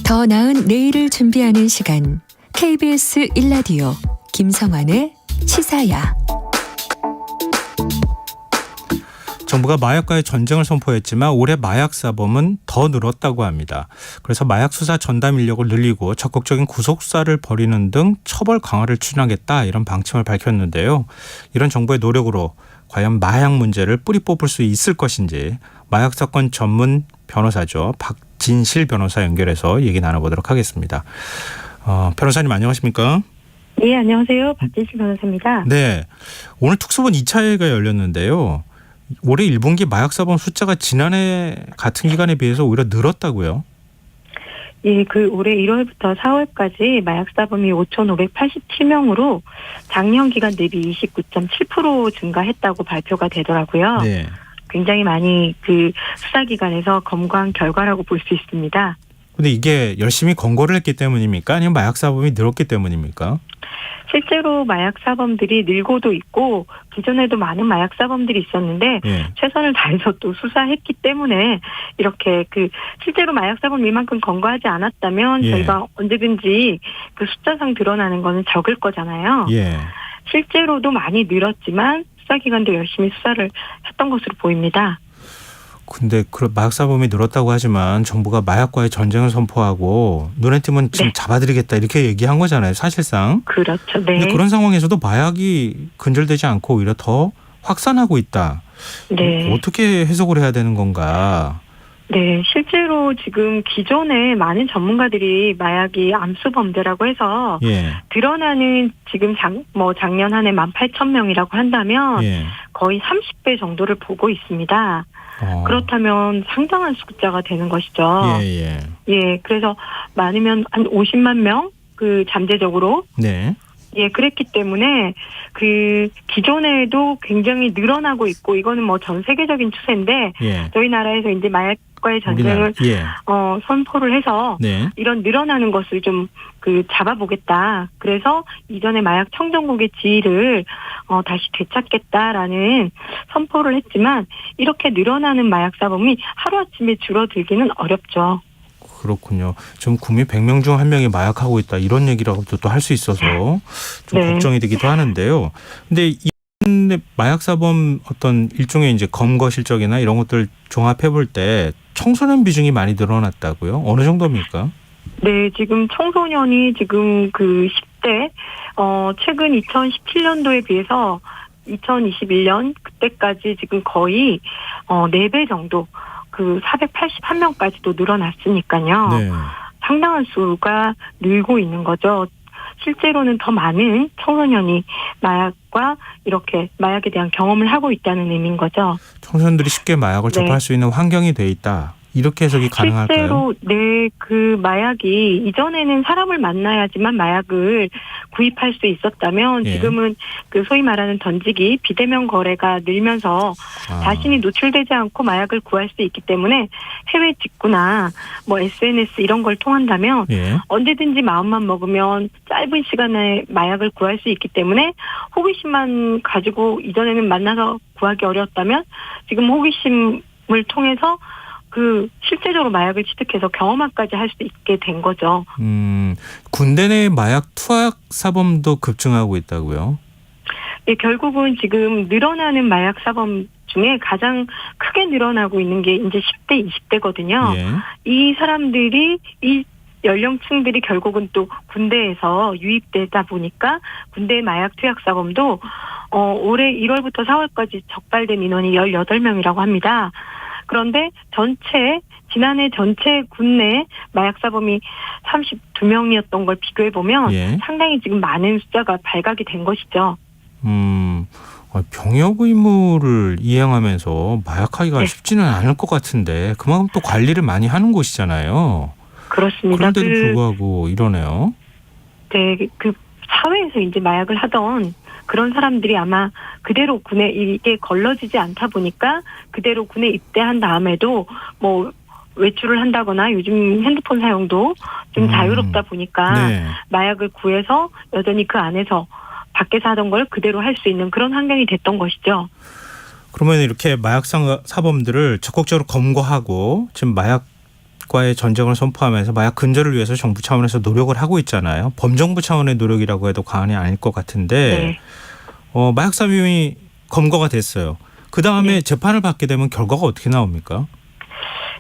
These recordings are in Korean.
더 나은 내일을 준비하는 시간 KBS 1라디오 김성환의 시사야. 정부가 마약과의 전쟁을 선포했지만 올해 마약 사범은 더 늘었다고 합니다. 그래서 마약 수사 전담 인력을 늘리고 적극적인 구속 수사를 벌이는 등 처벌 강화를 추진하겠다 이런 방침을 밝혔는데요. 이런 정부의 노력으로 과연 마약 문제를 뿌리 뽑을 수 있을 것인지 마약 사건 전문 변호사죠. 박진실 변호사 연결해서 얘기 나눠보도록 하겠습니다. 변호사님 안녕하십니까? 네, 안녕하세요. 박진실 변호사입니다. 네, 오늘 특수본 2차 회의가 열렸는데요. 올해 1분기 마약 사범 숫자가 지난해 같은 기간에 비해서 오히려 늘었다고요? 예, 올해 1월부터 4월까지 마약 사범이 5,587명으로 작년 기간 대비 29.7% 증가했다고 발표가 되더라고요. 네. 굉장히 많이 수사기관에서 검거한 결과라고 볼 수 있습니다. 근데 이게 열심히 검거를 했기 때문입니까? 아니면 마약 사범이 늘었기 때문입니까? 실제로 마약 사범들이 늘고도 있고 기존에도 많은 마약 사범들이 있었는데 최선을 다해서 또 수사했기 때문에 이렇게 실제로 마약 사범 이만큼 검거하지 않았다면 저희가 언제든지 숫자상 드러나는 거는 적을 거잖아요. 실제로도 많이 늘었지만 수사기관도 열심히 수사를 했던 것으로 보입니다. 근데 마약 사범이 늘었다고 하지만 정부가 마약과의 전쟁을 선포하고 눈에 띄면 지금 잡아드리겠다 이렇게 얘기한 거잖아요. 사실상. 그렇죠. 네. 근데 그런 상황에서도 마약이 근절되지 않고 오히려 더 확산하고 있다. 네. 어떻게 해석을 해야 되는 건가? 네, 실제로 지금 기존에 많은 전문가들이 마약이 암수범죄라고 해서 드러나는 지금 작년 한 해 18,000명이라고 한다면 거의 30배 정도를 보고 있습니다. 그렇다면 상당한 숫자가 되는 것이죠. 그래서 많으면 한 50만 명 잠재적으로. 그랬기 때문에 기존에도 굉장히 늘어나고 있고 이거는 전 세계적인 추세인데 저희 나라에서 이제 마약과의 전쟁을 선포를 해서 이런 늘어나는 것을 좀 잡아보겠다. 그래서 이전에 마약 청정국의 지위를 다시 되찾겠다라는 선포를 했지만 이렇게 늘어나는 마약 사범이 하루아침에 줄어들기는 어렵죠. 그렇군요. 지금 국민 100명 중 1명이 마약하고 있다 이런 얘기라고도 또 할 수 있어서 좀 걱정이 되기도 하는데요. 근데 이 마약 사범 어떤 일종의 이제 검거 실적이나 이런 것들 종합해 볼 때 청소년 비중이 많이 늘어났다고요? 어느 정도입니까? 네, 지금 청소년이 지금 10대 최근 2017년도에 비해서 2021년 그때까지 지금 거의 4배 정도 481명까지도 늘어났으니까요. 상당한 수가 늘고 있는 거죠. 실제로는 더 많은 청소년이 마약과 이렇게 마약에 대한 경험을 하고 있다는 의미인 거죠. 청소년들이 쉽게 마약을 접할 수 있는 환경이 돼 있다. 이렇게 해석이 가능할까요? 실제로 마약이 이전에는 사람을 만나야지만 마약을 구입할 수 있었다면 지금은 소위 말하는 던지기 비대면 거래가 늘면서 자신이 노출되지 않고 마약을 구할 수 있기 때문에 해외 직구나 SNS 이런 걸 통한다면 언제든지 마음만 먹으면 짧은 시간에 마약을 구할 수 있기 때문에 호기심만 가지고 이전에는 만나서 구하기 어려웠다면 지금 호기심을 통해서 실제적으로 마약을 취득해서 경험화까지 할 수 있게 된 거죠. 군대 내 마약 투약 사범도 급증하고 있다고요? 결국은 지금 늘어나는 마약 사범 중에 가장 크게 늘어나고 있는 게 이제 10대, 20대거든요. 이 사람들이 이 연령층들이 결국은 또 군대에서 유입되다 보니까 군대 마약 투약 사범도 올해 1월부터 4월까지 적발된 인원이 18명이라고 합니다. 그런데 지난해 전체 군내 마약 사범이 32명이었던 걸 비교해 보면 상당히 지금 많은 숫자가 발각이 된 것이죠. 병역 의무를 이행하면서 마약하기가 쉽지는 않을 것 같은데 그만큼 또 관리를 많이 하는 곳이잖아요. 그렇습니다. 그런데도 불구하고 이러네요. 네, 사회에서 이제 마약을 하던 그런 사람들이 아마 그대로 군에 이게 걸러지지 않다 보니까 그대로 군에 입대한 다음에도 외출을 한다거나 요즘 핸드폰 사용도 좀 자유롭다 보니까 마약을 구해서 여전히 그 안에서 밖에서 하던 걸 그대로 할 수 있는 그런 환경이 됐던 것이죠. 그러면 이렇게 마약 사범들을 적극적으로 검거하고 지금 마약 마약과의 전쟁을 선포하면서 마약 근절을 위해서 정부 차원에서 노력을 하고 있잖아요. 범정부 차원의 노력이라고 해도 과언이 아닐 것 같은데 마약 사범이 검거가 됐어요. 그다음에 재판을 받게 되면 결과가 어떻게 나옵니까?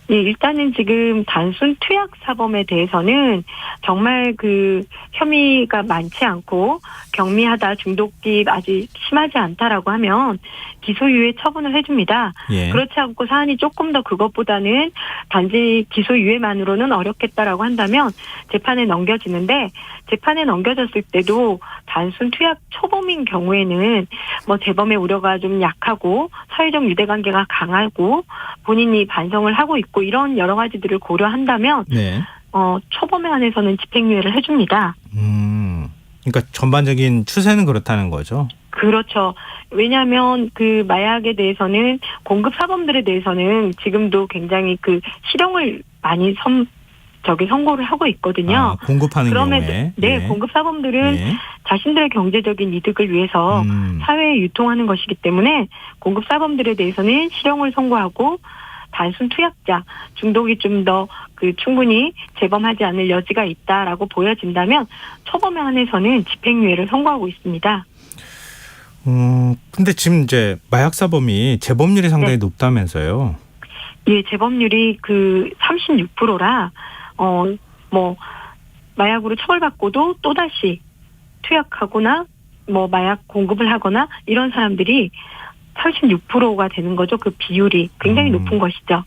예, 일단은 지금 단순 투약 사범에 대해서는 정말 그 혐의가 많지 않고 경미하다, 중독이 아직 심하지 않다라고 하면 기소유예 처분을 해줍니다. 예. 그렇지 않고 사안이 조금 더 그것보다는 단지 기소유예만으로는 어렵겠다라고 한다면 재판에 넘겨지는데, 재판에 넘겨졌을 때도 단순 투약 초범인 경우에는 뭐 재범의 우려가 좀 약하고 사회적 유대관계가 강하고 본인이 반성을 하고 있고 이런 여러 가지들을 고려한다면 네. 초범에 한해서는 집행유예를 해줍니다. 그러니까 전반적인 추세는 그렇다는 거죠. 그렇죠. 왜냐하면 그 마약에 대해서는 공급 사범들에 대해서는 지금도 굉장히 그 실형을 많이 선고를 하고 있거든요. 공급하는 경우에. 네, 공급 사범들은 자신들의 경제적인 이득을 위해서 사회에 유통하는 것이기 때문에 공급 사범들에 대해서는 실형을 선고하고, 단순 투약자, 중독이 좀 더 그 충분히 재범하지 않을 여지가 있다라고 보여진다면 초범에 한해서는 집행유예를 선고하고 있습니다. 근데 지금 이제 마약 사범이 재범률이 상당히 높다면서요? 예, 재범률이 그 36%라 마약으로 처벌받고도 또다시 투약하거나 뭐 마약 공급을 하거나 이런 사람들이 36%가 되는 거죠. 그 비율이 굉장히 높은 것이죠.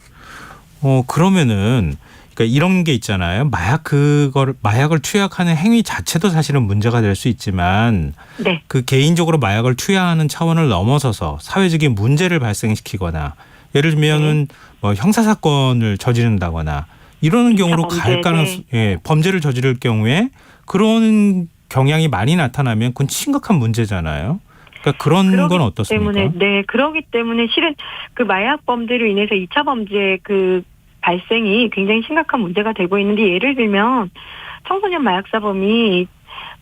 그러면은 그러니까 이런 게 있잖아요. 마약을 투약하는 행위 자체도 사실은 문제가 될 수 있지만, 네. 그 개인적으로 마약을 투약하는 차원을 넘어서서 사회적인 문제를 발생시키거나, 예를 들면은 뭐 형사 사건을 저지른다거나 이러는 경우로 갈 가능성, 범죄를 저지를 경우에 그런 경향이 많이 나타나면 그건 심각한 문제잖아요. 그러니까 그런 건 어떻습니까? 그러기 때문에 실은 그 마약 범죄로 인해서 2차 범죄 그 발생이 굉장히 심각한 문제가 되고 있는데, 예를 들면 청소년 마약 사범이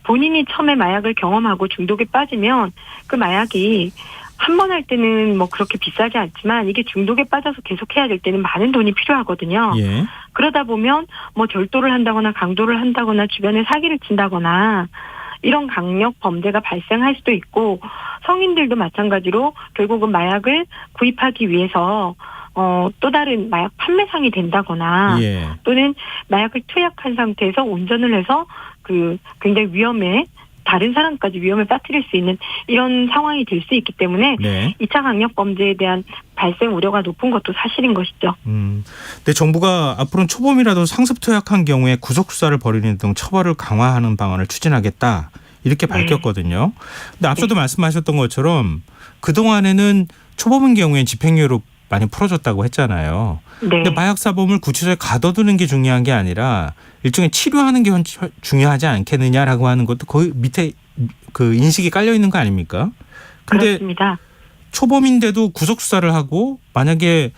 본인이 처음에 마약을 경험하고 중독에 빠지면 그 마약이 한 번 할 때는 뭐 그렇게 비싸지 않지만 이게 중독에 빠져서 계속 해야 될 때는 많은 돈이 필요하거든요. 예. 그러다 보면 뭐 절도를 한다거나 강도를 한다거나 주변에 사기를 친다거나 이런 강력 범죄가 발생할 수도 있고, 성인들도 마찬가지로 결국은 마약을 구입하기 위해서 또 다른 마약 판매상이 된다거나 또는 마약을 투약한 상태에서 운전을 해서 그 굉장히 다른 사람까지 위험에 빠뜨릴 수 있는 이런 상황이 될 수 있기 때문에 2차 강력 범죄에 대한 발생 우려가 높은 것도 사실인 것이죠. 근데 정부가 앞으로는 초범이라도 상습 투약한 경우에 구속 수사를 벌이는 등 처벌을 강화하는 방안을 추진하겠다, 이렇게 밝혔거든요. 근데 앞서도 말씀하셨던 것처럼 그동안에는 초범인 경우엔 집행유예로 많이 풀어줬다고 했잖아요. 근데 마약 사범을 구치소에 가둬두는 게 중요한 게 아니라 일종의 치료하는 게 중요하지 않겠느냐라고 하는 것도 거의 밑에 그 인식이 깔려 있는 거 아닙니까? 근데 그렇습니다. 초범인데도 구속 수사를 하고 만약에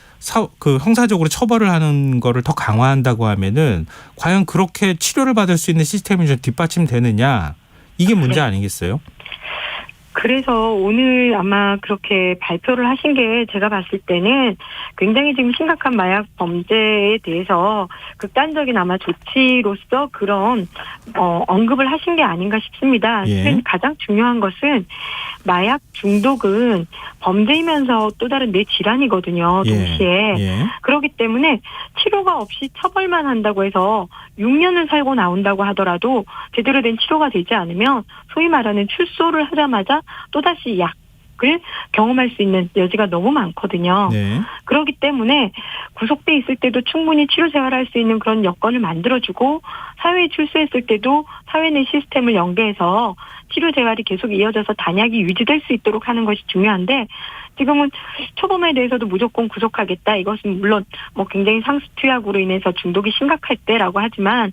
그 형사적으로 처벌을 하는 거를 더 강화한다고 하면은 과연 그렇게 치료를 받을 수 있는 시스템이 좀 뒷받침되느냐, 이게 문제 아니겠어요? 그래서 오늘 아마 그렇게 발표를 하신 게 제가 봤을 때는 굉장히 지금 심각한 마약 범죄에 대해서 극단적인 아마 조치로서 그런 언급을 하신 게 아닌가 싶습니다. 가장 중요한 것은 마약 중독은 범죄이면서 또 다른 뇌 질환이거든요. 동시에. 그렇기 때문에 치료가 없이 처벌만 한다고 해서 6년을 살고 나온다고 하더라도 제대로 된 치료가 되지 않으면 소위 말하는 출소를 하자마자 또다시 약을 경험할 수 있는 여지가 너무 많거든요. 그렇기 때문에 구속돼 있을 때도 충분히 치료 생활할 수 있는 그런 여건을 만들어주고, 사회에 출소했을 때도 사회 내 시스템을 연계해서 치료 생활이 계속 이어져서 단약이 유지될 수 있도록 하는 것이 중요한데, 지금은 초범에 대해서도 무조건 구속하겠다. 이것은 물론 뭐 굉장히 상습 투약으로 인해서 중독이 심각할 때라고 하지만,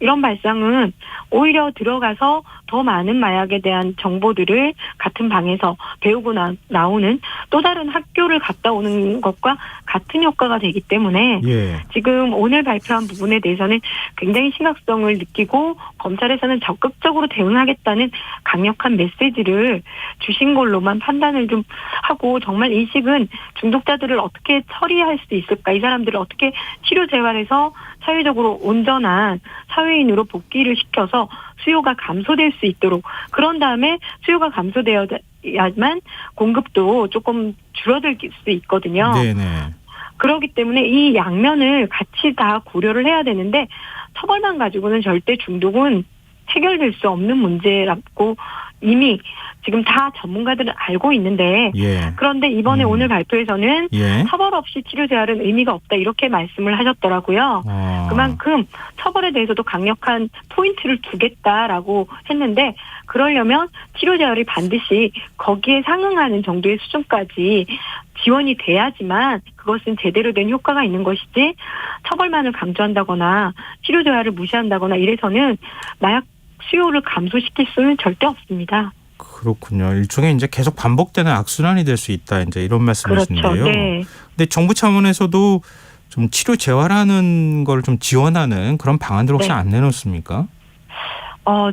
이런 발상은 오히려 들어가서 더 많은 마약에 대한 정보들을 같은 방에서 배우고 나오는 또 다른 학교를 갔다 오는 것과 같은 효과가 되기 때문에 지금 오늘 발표한 부분에 대해서는 굉장히 심각성을 느끼고 검찰에서는 적극적으로 대응하겠다는 강력한 메시지를 주신 걸로만 판단을 좀 하고 그리고 정말 인식은 중독자들을 어떻게 처리할 수 있을까, 이 사람들을 어떻게 치료 재활해서 사회적으로 온전한 사회인으로 복귀를 시켜서 수요가 감소될 수 있도록, 그런 다음에 수요가 감소되어야만 공급도 조금 줄어들 수 있거든요. 네네. 그렇기 때문에 이 양면을 같이 다 고려를 해야 되는데, 처벌만 가지고는 절대 중독은 해결될 수 없는 문제라고 이미 지금 다 전문가들은 알고 있는데, 예. 그런데 이번에 오늘 발표에서는 예. 처벌 없이 치료 재활은 의미가 없다, 이렇게 말씀을 하셨더라고요. 그만큼 처벌에 대해서도 강력한 포인트를 두겠다라고 했는데, 그러려면 치료 재활이 반드시 거기에 상응하는 정도의 수준까지 지원이 돼야지만 그것은 제대로 된 효과가 있는 것이지, 처벌만을 강조한다거나 치료 재활을 무시한다거나 이래서는 마약 수요를 감소시킬 수는 절대 없습니다. 그렇군요. 일종의 이제 계속 반복되는 악순환이 될 수 있다, 이제 이런 말씀이신데요. 그렇죠. 네. 근데 정부 차원에서도 좀 치료 재활하는 걸 좀 지원하는 그런 방안들 혹시 네. 안 내놓습니까?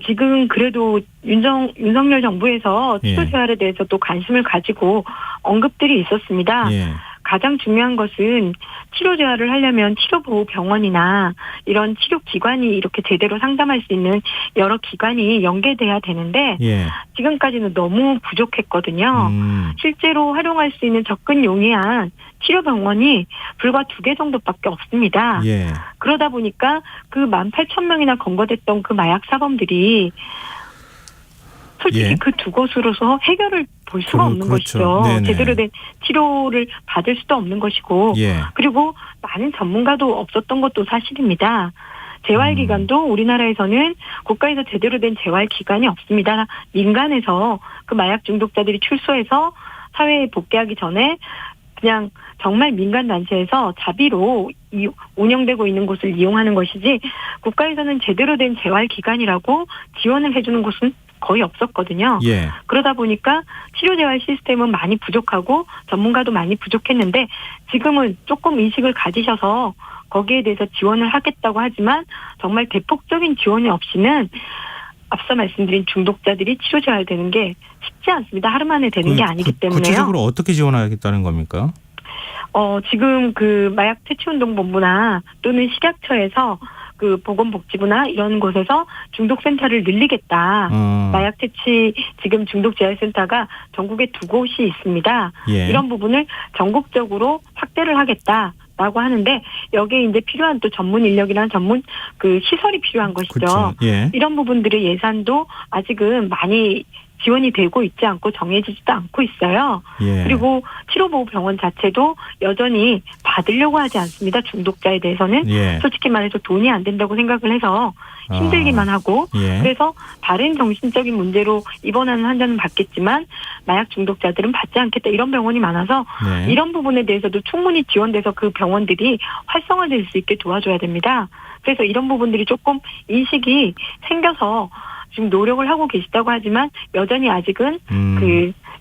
지금 그래도 윤석열 정부에서 치료 예. 재활에 대해서 또 관심을 가지고 언급들이 있었습니다. 예. 가장 중요한 것은 치료 재활을 하려면 치료보호병원이나 이런 치료기관이 이렇게 제대로 상담할 수 있는 여러 기관이 연계돼야 되는데, 예. 지금까지는 너무 부족했거든요. 실제로 활용할 수 있는 접근 용이한 치료병원이 불과 2개 정도밖에 없습니다. 예. 그러다 보니까 그 18,000명이나 검거됐던 그 마약 사범들이 솔직히 예. 그 두 곳으로서 해결을 볼 수가 없는 그렇죠. 것이죠. 네네. 제대로 된 치료를 받을 수도 없는 것이고, 예. 그리고 많은 전문가도 없었던 것도 사실입니다. 재활기관도 우리나라에서는 국가에서 제대로 된 재활기관이 없습니다. 민간에서 그 마약 중독자들이 출소해서 사회에 복귀하기 전에 그냥 정말 민간 단체에서 자비로 운영되고 있는 곳을 이용하는 것이지, 국가에서는 제대로 된 재활기관이라고 지원을 해주는 곳은 거의 없었거든요. 예. 그러다 보니까 치료재활 시스템은 많이 부족하고 전문가도 많이 부족했는데, 지금은 조금 인식을 가지셔서 거기에 대해서 지원을 하겠다고 하지만 정말 대폭적인 지원이 없이는 앞서 말씀드린 중독자들이 치료재활되는 게 쉽지 않습니다. 하루 만에 되는 게 아니기 때문에요. 구체적으로 어떻게 지원하겠다는 겁니까? 지금 그 마약 퇴치운동본부나 또는 식약처에서 그 보건복지부나 이런 곳에서 중독센터를 늘리겠다. 마약 퇴치 지금 중독재활센터가 전국에 2곳이 있습니다. 예. 이런 부분을 전국적으로 확대를 하겠다라고 하는데, 여기에 이제 필요한 또 전문 인력이나 전문 그 시설이 필요한 것이죠. 그렇죠. 예. 이런 부분들의 예산도 아직은 많이 지원이 되고 있지 않고 정해지지도 않고 있어요. 예. 그리고 치료보호병원 자체도 여전히 받으려고 하지 않습니다. 중독자에 대해서는. 예. 솔직히 말해서 돈이 안 된다고 생각을 해서 힘들기만 하고, 예. 그래서 다른 정신적인 문제로 입원하는 환자는 받겠지만 마약 중독자들은 받지 않겠다, 이런 병원이 많아서 네. 이런 부분에 대해서도 충분히 지원돼서 그 병원들이 활성화될 수 있게 도와줘야 됩니다. 그래서 이런 부분들이 조금 인식이 생겨서 지금 노력을 하고 계시다고 하지만 여전히 아직은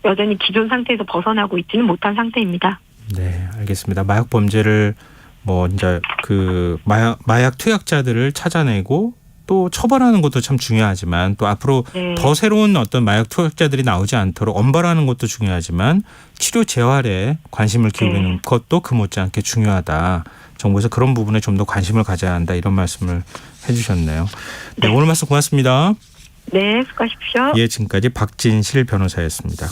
여전히 기존 상태에서 벗어나고 있지는 못한 상태입니다. 네, 알겠습니다. 마약 범죄를 이제 그 마약 투약자들을 찾아내고 또 처벌하는 것도 참 중요하지만, 또 앞으로 네. 더 새로운 어떤 마약 투약자들이 나오지 않도록 엄벌하는 것도 중요하지만, 치료 재활에 관심을 기울이는 것도 그 못지않게 중요하다. 정부에서 그런 부분에 좀 더 관심을 가져야 한다, 이런 말씀을 해주셨네요. 네, 오늘 말씀 고맙습니다. 네, 수고하십시오. 예, 지금까지 박진실 변호사였습니다.